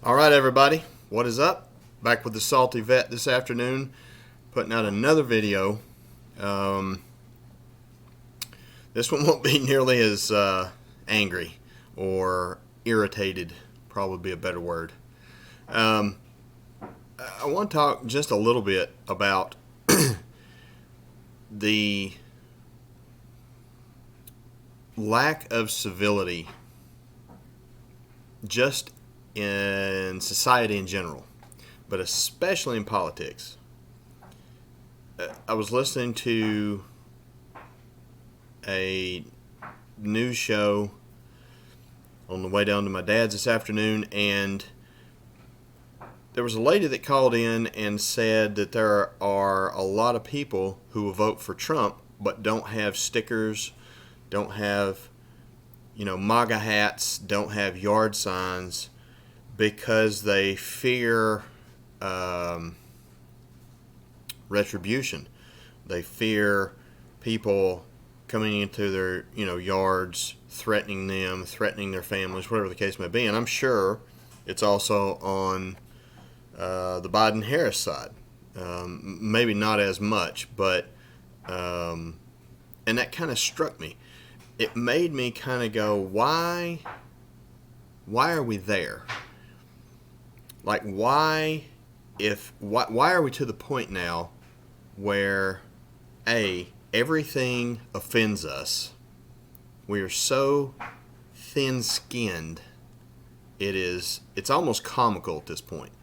All right, everybody, what is up? Back with the Salty Vet this afternoon, putting out another video. This one won't be nearly as angry or irritated, probably be a better word. I want to talk just a little bit about the lack of civility just in society in general, but especially in politics. I was listening to a news show on the way down to my dad's this afternoon, and there was a lady that called in and said that there are a lot of people who will vote for Trump but don't have stickers, don't have, MAGA hats, don't have yard signs, because they fear retribution. They fear people coming into their yards, threatening them, threatening their families, whatever the case may be. And I'm sure it's also on the Biden-Harris side. Maybe not as much, but and that kind of struck me. It made me kind of go, why are we there? Like, why are we to the point now where everything offends us? We are so thin-skinned. It's almost comical at this point.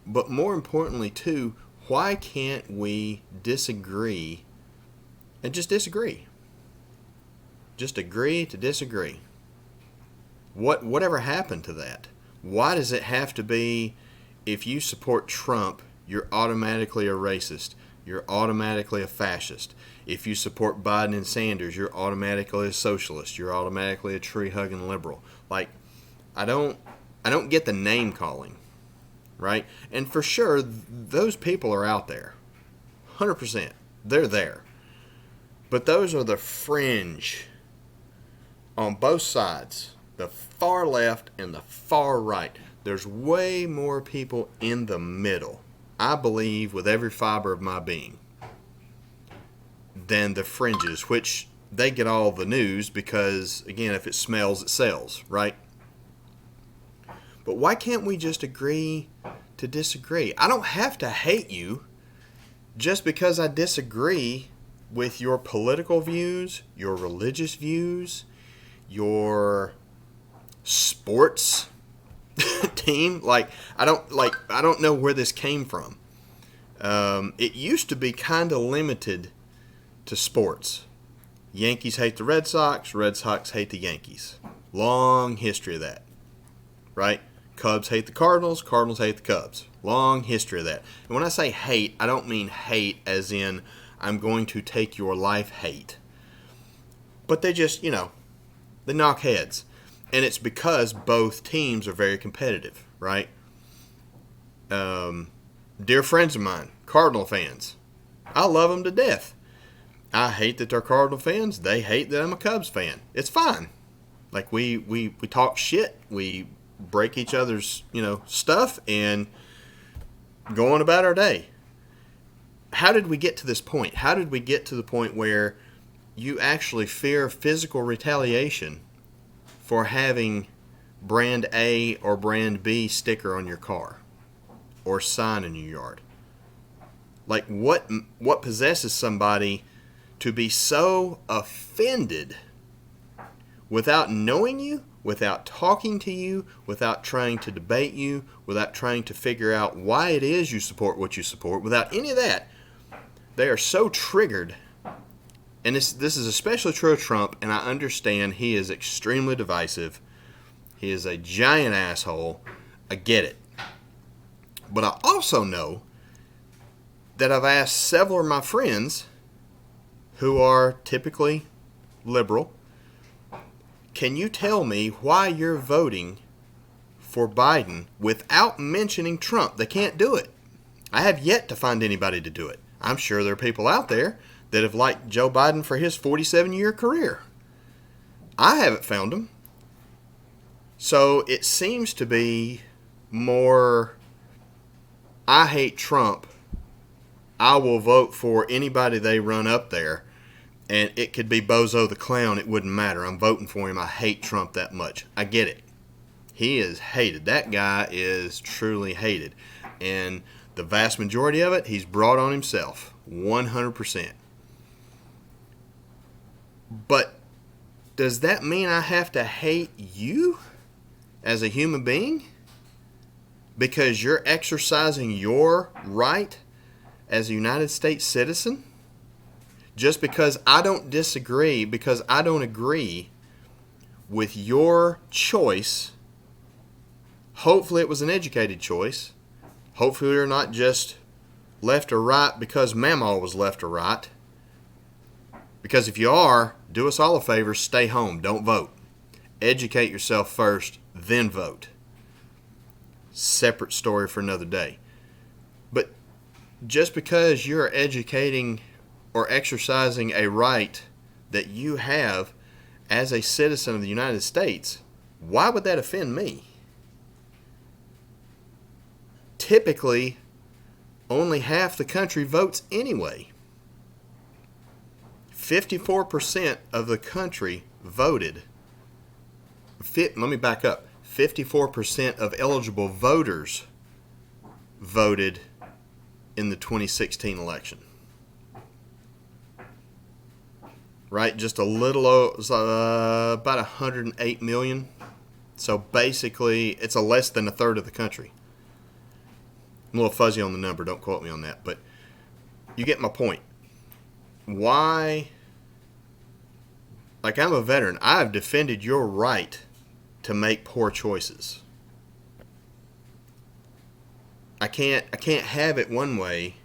But more importantly too, why can't we disagree and just disagree? Just agree to disagree. Whatever happened to that? Why does it have to be, if you support Trump, you're automatically a racist, you're automatically a fascist? If you support Biden and Sanders, you're automatically a socialist, you're automatically a tree-hugging liberal. Like, I don't get the name calling, right? And for sure, those people are out there. 100%. They're there. But those are the fringe on both sides. The far left and the far right. There's way more people in the middle, I believe with every fiber of my being, than the fringes, which they get all the news because, again, if it smells, it sells, right? But why can't we just agree to disagree? I don't have to hate you just because I disagree with your political views, your religious views, your sports team. I don't know where this came from. It used to be kind of limited to sports. Yankees hate the Red Sox, Red Sox hate the Yankees. Long history of that, right? Cubs hate the Cardinals, Cardinals hate the Cubs. Long history of that. And when I say hate, I don't mean hate as in I'm going to take your life hate. But they just, they knock heads. And it's because both teams are very competitive, right? Dear friends of mine, Cardinal fans, I love them to death. I hate that they're Cardinal fans. They hate that I'm a Cubs fan. It's fine. Like, we talk shit. We break each other's, stuff and go on about our day. How did we get to this point? How did we get to the point where you actually fear physical retaliation for having brand A or brand B sticker on your car or sign in your yard? Like, what possesses somebody to be so offended without knowing you, without talking to you, without trying to debate you, without trying to figure out why it is you support what you support, without any of that? They are so triggered. And this is especially true of Trump, and I understand he is extremely divisive. He is a giant asshole. I get it. But I also know that I've asked several of my friends who are typically liberal, can you tell me why you're voting for Biden without mentioning Trump? They can't do it. I have yet to find anybody to do it. I'm sure there are people out there that have liked Joe Biden for his 47-year career. I haven't found them. So it seems to be more, I hate Trump, I will vote for anybody they run up there, and it could be Bozo the Clown, it wouldn't matter. I'm voting for him. I hate Trump that much. I get it. He is hated. That guy is truly hated. And the vast majority of it, he's brought on himself. 100%. But does that mean I have to hate you as a human being? Because you're exercising your right as a United States citizen? Just because I don't disagree, because I don't agree with your choice. Hopefully it was an educated choice. Hopefully you're not just left or right because Mamaw was left or right. Because if you are, do us all a favor, stay home, don't vote. Educate yourself first, then vote. Separate story for another day. But just because you're educating or exercising a right that you have as a citizen of the United States, why would that offend me? Typically, only half the country votes anyway. 54% of the country voted. Let me back up. 54% of eligible voters voted in the 2016 election. Right? Just a little, about 108 million. So basically, it's less than a third of the country. I'm a little fuzzy on the number, don't quote me on that, but you get my point. Why? Like, I'm a veteran. I've defended your right to make poor choices. I can't have it one way,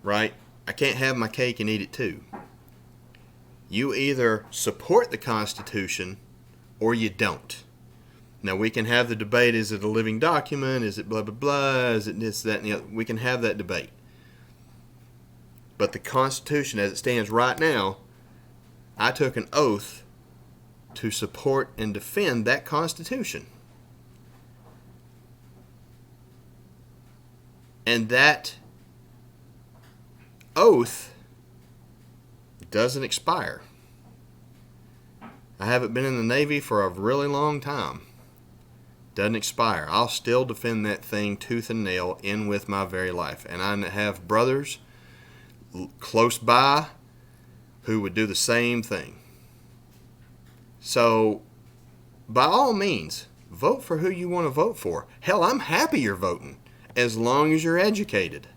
right? I can't have my cake and eat it too. You either support the Constitution or you don't. Now, we can have the debate, is it a living document? Is it blah, blah, blah? Is it this, that, and the other? We can have that debate. But the Constitution, as it stands right now, I took an oath to support and defend that Constitution. And that oath doesn't expire. I haven't been in the Navy for a really long time. Doesn't expire. I'll still defend that thing tooth and nail in with my very life. And I have brothers close by who would do the same thing. So, by all means, vote for who you want to vote for. Hell, I'm happy you're voting, as long as you're educated.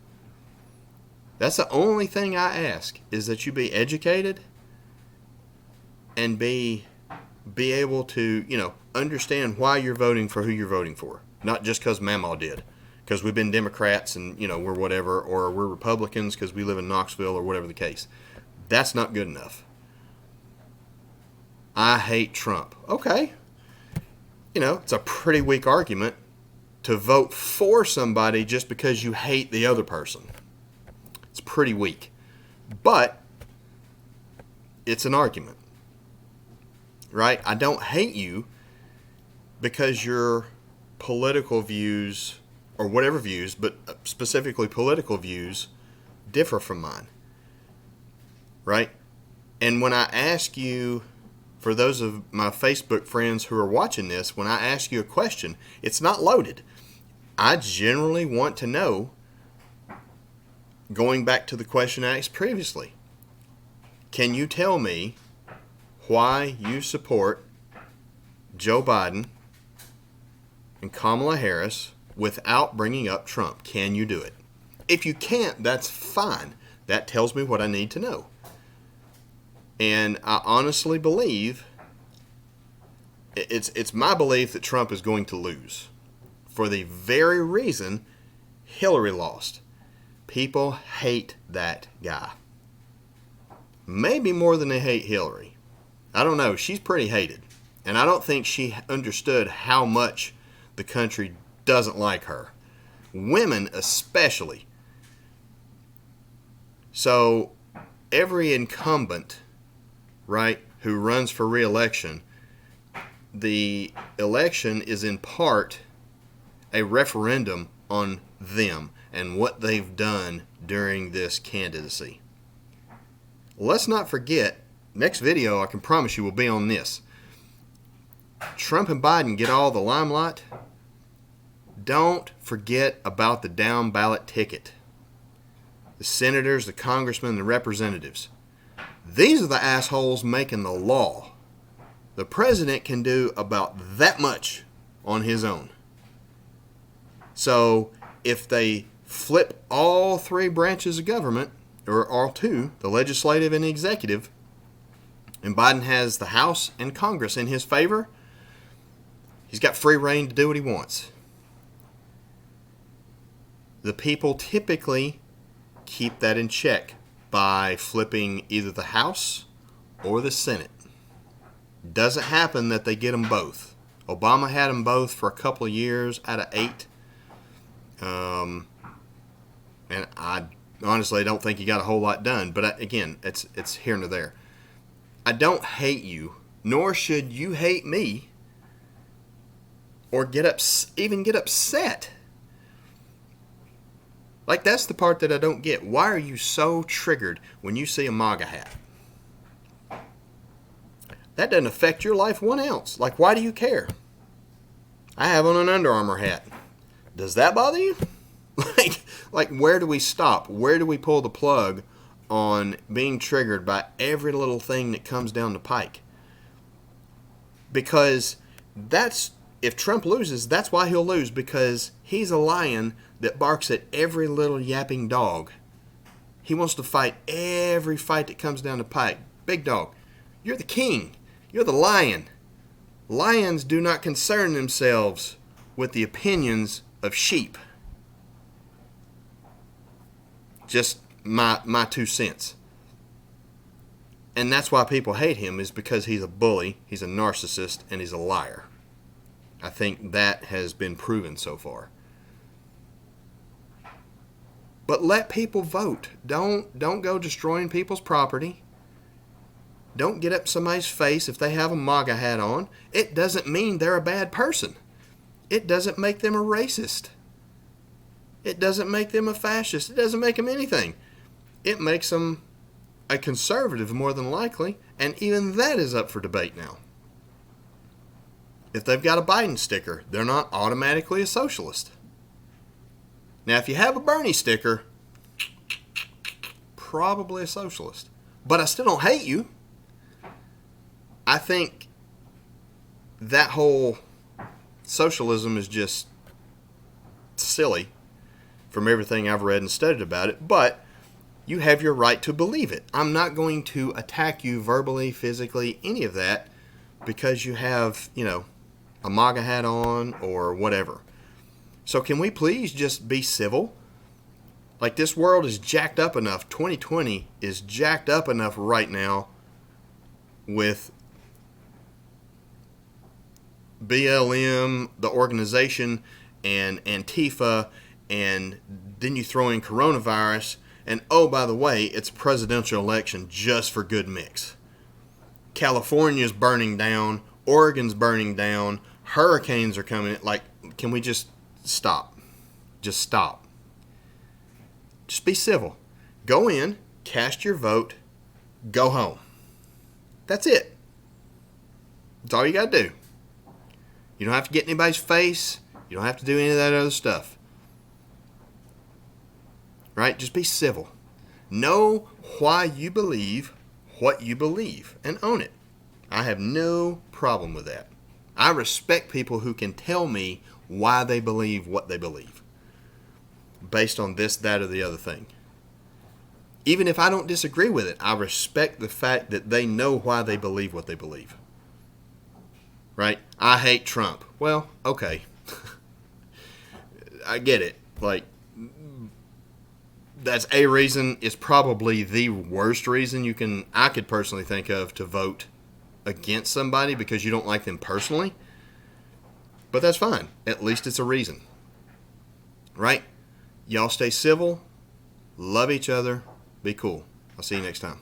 That's the only thing I ask, is that you be educated and be able to, understand why you're voting for who you're voting for. Not just because Mamaw did. Because we've been Democrats and, we're whatever, or we're Republicans because we live in Knoxville or whatever the case. That's not good enough. I hate Trump. Okay. It's a pretty weak argument to vote for somebody just because you hate the other person. It's pretty weak. But it's an argument. Right? I don't hate you because your political views, or whatever views, but specifically political views, differ from mine. Right? And when I ask you, for those of my Facebook friends who are watching this, when I ask you a question, it's not loaded. I generally want to know, going back to the question I asked previously, can you tell me why you support Joe Biden and Kamala Harris without bringing up Trump? Can you do it? If you can't, that's fine. That tells me what I need to know. And I honestly believe, it's my belief that Trump is going to lose. For the very reason Hillary lost. People hate that guy. Maybe more than they hate Hillary. I don't know. She's pretty hated. And I don't think she understood how much the country doesn't like her. Women especially. So every incumbent, right, who runs for re-election, the election is in part a referendum on them and what they've done during this candidacy. Let's not forget, next video I can promise you will be on this. Trump and Biden get all the limelight. Don't forget about the down ballot ticket. The senators, the congressmen, the representatives. These are the assholes making the law. The president can do about that much on his own. So if they flip all three branches of government, or all two, the legislative and the executive, and Biden has the House and Congress in his favor, he's got free reign to do what he wants. The people typically keep that in check by flipping either the House or the Senate. Doesn't happen that they get them both. Obama had them both for a couple of years out of 8. And I honestly don't think he got a whole lot done. But again, it's here and there. I don't hate you, nor should you hate me, or even get upset. Like, that's the part that I don't get. Why are you so triggered when you see a MAGA hat? That doesn't affect your life one ounce. Like, why do you care? I have on an Under Armour hat. Does that bother you? Like, where do we stop? Where do we pull the plug on being triggered by every little thing that comes down the pike? Because if Trump loses, that's why he'll lose, because he's a lion that barks at every little yapping dog. He wants to fight every fight that comes down the pike. Big dog, you're the king. You're the lion. Lions do not concern themselves with the opinions of sheep. Just my 2 cents. And that's why people hate him, is because he's a bully, he's a narcissist, and he's a liar. I think that has been proven so far. But let people vote. Don't go destroying people's property. Don't get up somebody's face if they have a MAGA hat on. It doesn't mean they're a bad person. It doesn't make them a racist. It doesn't make them a fascist. It doesn't make them anything. It makes them a conservative more than likely, and even that is up for debate now. If they've got a Biden sticker, they're not automatically a socialist. Now, if you have a Bernie sticker, probably a socialist. But I still don't hate you. I think that whole socialism is just silly from everything I've read and studied about it. But you have your right to believe it. I'm not going to attack you verbally, physically, any of that, because you have, a MAGA hat on or whatever. So can we please just be civil? Like, this world is jacked up enough. 2020 is jacked up enough right now with BLM, the organization, and Antifa, and then you throw in coronavirus, and oh, by the way, it's a presidential election just for good mix. California's burning down, Oregon's burning down, hurricanes are coming. Like, can we just stop? Just stop. Just be civil. Go in, cast your vote, go home. That's it. That's all you got to do. You don't have to get in anybody's face. You don't have to do any of that other stuff. Right? Just be civil. Know why you believe what you believe and own it. I have no problem with that. I respect people who can tell me why they believe what they believe based on this, that, or the other thing. Even if I don't disagree with it, I respect the fact that they know why they believe what they believe. Right? I hate Trump. Well, okay. I get it. Like, that's a reason. It's probably the worst reason I could personally think of to vote against somebody, because you don't like them personally. But that's fine. At least it's a reason. Right? Y'all stay civil. Love each other. Be cool. I'll see you next time.